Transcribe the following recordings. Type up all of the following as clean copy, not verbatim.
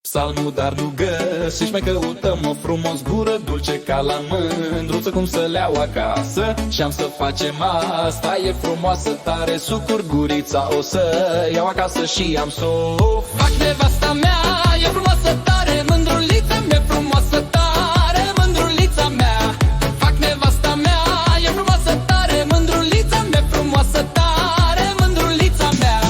Psalmul, dar nu găsești, mai căutăm-o frumos, gură dulce ca la mândruță, cum să le iau acasă. Și-am să facem asta, e frumoasă tare, sucuri gurița o să iau acasă și am s-o fac. Nevasta mea e frumoasă tare, mândrulița mea e frumoasă tare, mândrulița mea. Fac nevasta mea e frumoasă tare, mândrulița mea e frumoasă tare, mândrulița mea.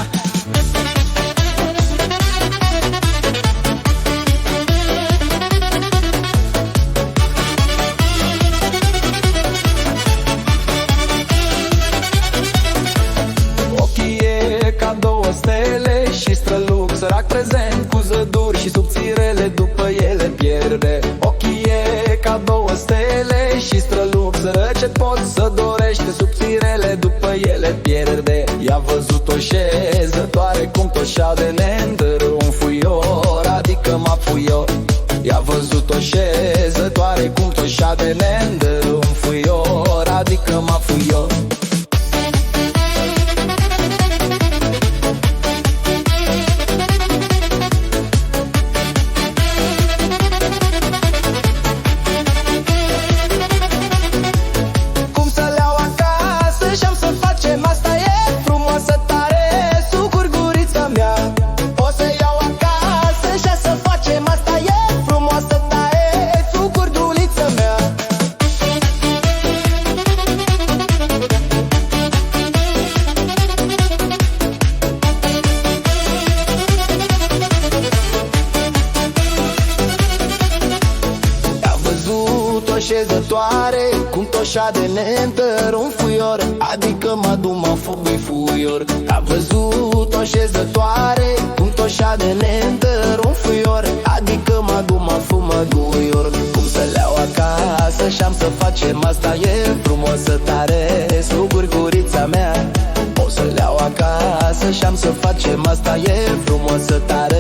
Ochii e ca două stele și străluc, sărac prezent cu zăduri și subțirele după ele pierde. Ochii e ca două stele și străluc, sărăce poți să dorește, subțirele după ele pierde. I-a văzut-o șezătoare cum toșea de neîndără un fuior, adică mă fuior. I-a văzut-o șezătoare cum toșea de neîndără un fuior, adică mă fuior. Șezătoare, cum toșa de neîntăr un fuior, adică mă du mă fugui fuior. A văzut o șezătoare, cum toșa de neîntăr un fuior, adică mă du mă fumă guior. Cum să le iau acasă și-am să facem asta, e frumoasă tare, suguri gurița mea. O să le iau acasă și-am să facem asta, e frumoasă tare.